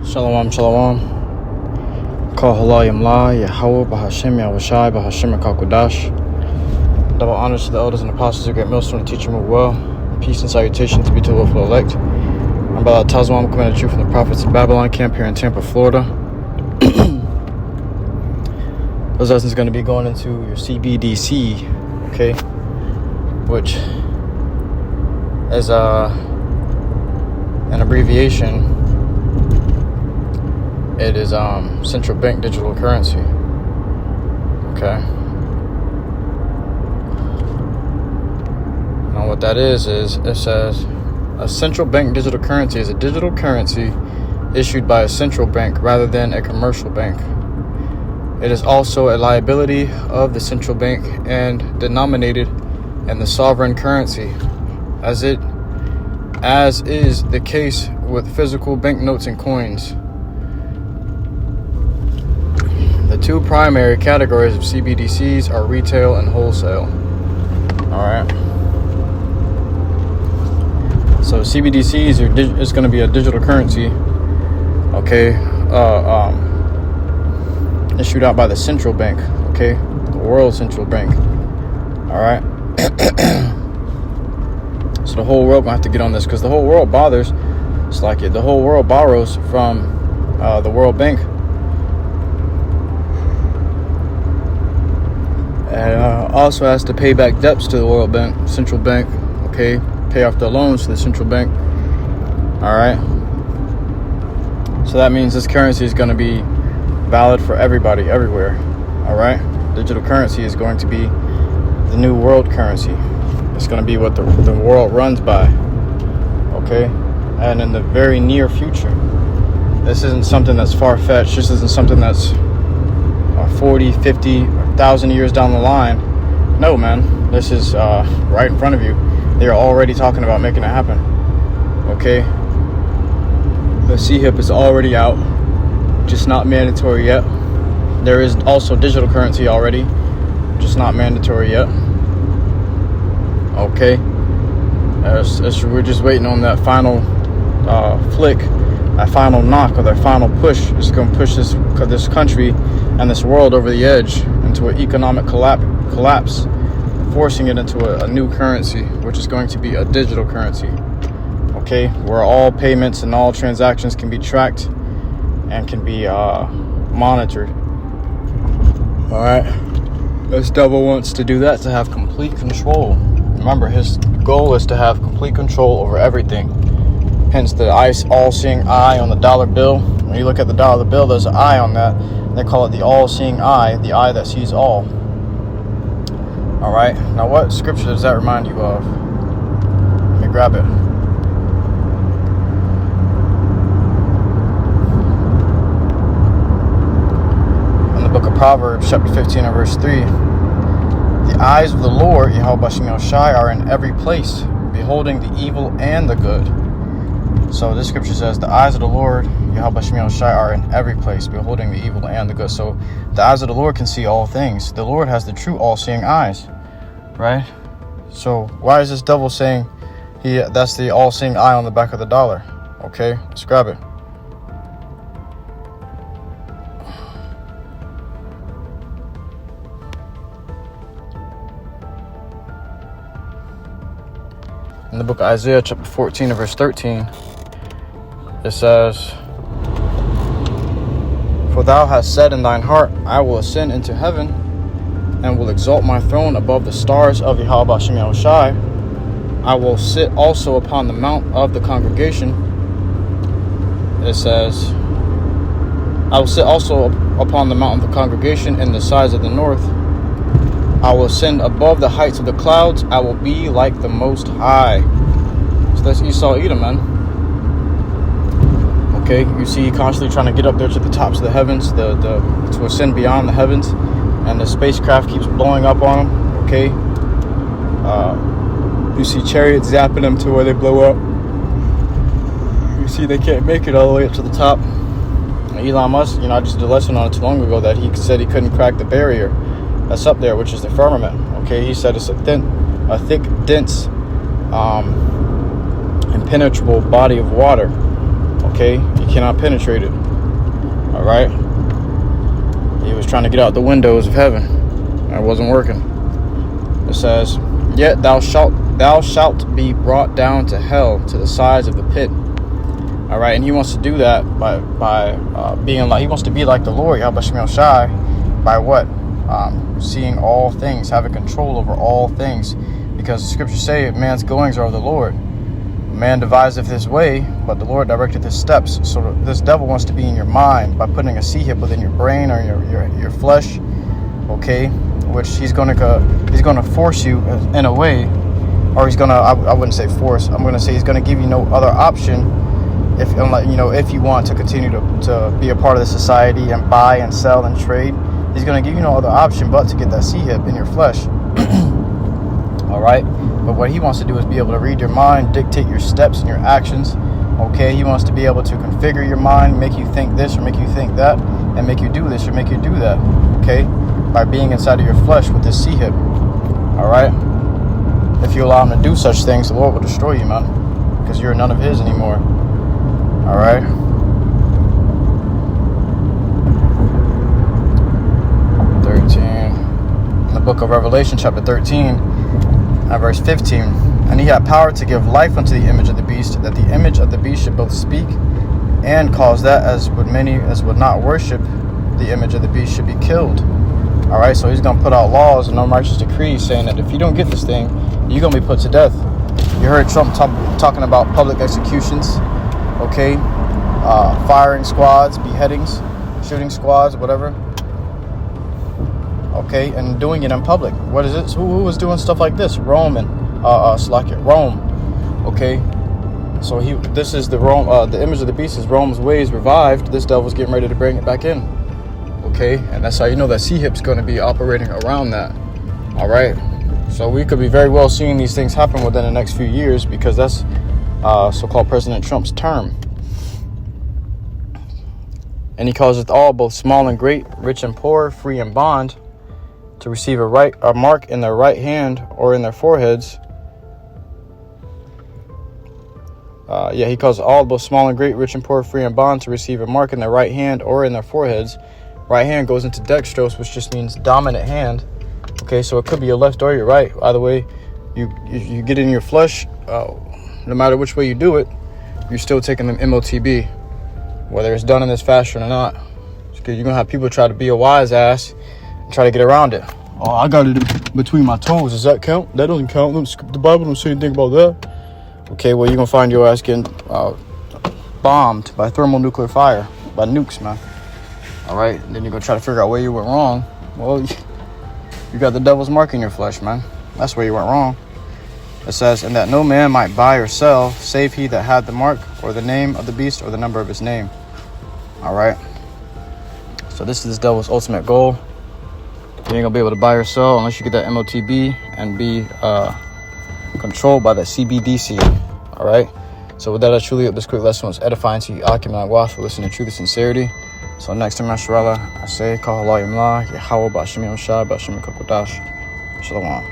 Shalom, shalom. Call halal yamla, YAHAWAH, BAHASHAM, YAHAWASHI, BAHASHAM, and Kakwadash. Double honors to the elders and apostles, a great millstone, and teacher move well. Peace and salutation to be to the willful elect. I'm Brother Tazwan, coming at you from the prophets in Babylon camp here in Tampa, Florida. Those lessons going to be going into your CBDC, okay, which is an abbreviation. It is central bank digital currency. Okay. Now what that is it says a central bank digital currency is a digital currency issued by a central bank rather than a commercial bank. It is also a liability of the central bank and denominated in the sovereign currency, as is the case with physical banknotes and coins. The two primary categories of CBDCs are retail and wholesale. Alright. So CBDCs is going to be a digital currency, okay, issued out by the central bank, okay, the world central bank. Alright. So the whole world going to have to get on this, because the whole world bothers. It's like the whole world borrows from the World Bank. And also has to pay back debts to the World Bank, central bank, okay, pay off the loans to the central bank. All right. So that means this currency is going to be valid for everybody, everywhere. All right. Digital currency is going to be the new world currency. It's going to be what the world runs by. Okay. And in the very near future, this isn't something that's far-fetched. This isn't something that's 40, 50, 1,000 years down the line. No, man, this is right in front of you. They're already talking about making it happen. Okay, the CHIP is already out, just not mandatory yet. There is also digital currency already, just not mandatory yet. Okay, we're just waiting on that final flick, that final knock, or that final push. It's going to push this country and this world over the edge into an economic collapse, forcing it into a new currency, which is going to be a digital currency. Okay, where all payments and all transactions can be tracked and can be monitored. All right, this devil wants to do that, to have complete control. Remember, his goal is to have complete control over everything. Hence the all-seeing eye on the dollar bill. When you look at the dollar bill, there's an eye on that. They call it the all-seeing eye, the eye that sees all. All right. Now, what scripture does that remind you of? Let me grab it. In the book of Proverbs, chapter 15 and verse 3. The eyes of the Lord, YAHAWASHI, are in every place, beholding the evil and the good. So this scripture says the eyes of the Lord, YAHAWASHI, are in every place, beholding the evil and the good. So the eyes of the Lord can see all things. The Lord has the true all-seeing eyes, right? So why is this devil saying that's the all-seeing eye on the back of the dollar? Okay, let's grab it. In the book of Isaiah, chapter 14 and verse 13, it says, For thou hast said in thine heart, I will ascend into heaven, and will exalt my throne above the stars of YAHAWASHI. I will sit also upon the mount of the congregation. It says, I will sit also upon the mount of the congregation in the sides of the north. I will ascend above the heights of the clouds. I will be like the Most High. So that's Esau Edom, man. Okay, you see, constantly trying to get up there to the tops of the heavens, to ascend beyond the heavens, and the spacecraft keeps blowing up on them. Okay, you see chariots zapping them to where they blow up. You see they can't make it all the way up to the top. And Elon Musk, I just did a lesson on it too long ago that he said he couldn't crack the barrier that's up there, which is the firmament. Okay, he said it's a thick, dense, impenetrable body of water. Okay, you cannot penetrate it. All right. He was trying to get out the windows of heaven. It wasn't working. It says, "Yet thou shalt be brought down to hell, to the sides of the pit." All right, and he wants to do that by being like, he wants to be like the Lord, YAHAWASHI, by what? Seeing all things, having control over all things, because the scriptures say man's goings are of the Lord. Man deviseth his way, but the Lord directed his steps. So this devil wants to be in your mind by putting a C-hip within your brain or your flesh, okay, which he's gonna force you in a way, or he's gonna, I wouldn't say force, I'm gonna say he's gonna give you no other option. If you want to continue to be a part of the society and buy and sell and trade, he's going to give you no other option but to get that C-hip in your flesh. All right. But what he wants to do is be able to read your mind, dictate your steps and your actions. Okay. He wants to be able to configure your mind, make you think this or make you think that, and make you do this or make you do that. Okay. By being inside of your flesh with this C-hip. All right. If you allow him to do such things, the Lord will destroy you, man, because you're none of his anymore. All right. In the book of Revelation, chapter 13, verse 15, "And he had power to give life unto the image of the beast, that the image of the beast should both speak and cause that as many as would not worship the image of the beast should be killed." All right, so he's going to put out laws and unrighteous decrees saying that if you don't get this thing, you're going to be put to death. You heard Trump talking about public executions, okay, firing squads, beheadings, shooting squads, whatever. Okay, and doing it in public. What is it? Who was doing stuff like this? Rome. Okay, so this is the image of the beast is Rome's ways revived. This devil's getting ready to bring it back in. Okay, and that's how you know that C-hip's going to be operating around that. All right, so we could be very well seeing these things happen within the next few years, because that's so-called President Trump's term. "And he causeth all, both small and great, rich and poor, free and bond, to receive a mark in their right hand or in their foreheads." He caused all, both small and great, rich and poor, free and bond, to receive a mark in their right hand or in their foreheads. Right hand goes into dextrose, which just means dominant hand. Okay, so it could be your left or your right. Either way, you get in your flesh, no matter which way you do it, you're still taking them MOTB, whether it's done in this fashion or not. Because you're going to have people try to be a wise ass and try to get around it. "Oh, I got it between my toes. Does that count?" That doesn't count. The Bible don't say anything about that. Okay, well, you're going to find your ass getting bombed by thermonuclear fire, by nukes, man. All right, and then you're going to try to figure out where you went wrong. Well, you got the devil's mark in your flesh, man. That's where you went wrong. It says, "And that no man might buy or sell, save he that had the mark, or the name of the beast, or the number of his name." All right. So this is this devil's ultimate goal. You ain't gonna be able to buy or sell unless you get that MOTB and be controlled by that CBDC. All right. So with that, I truly hope this quick lesson was edifying to you. For listening to truth and sincerity. So next time, I say, YAHAWAH, YAHAWAH, Shalom.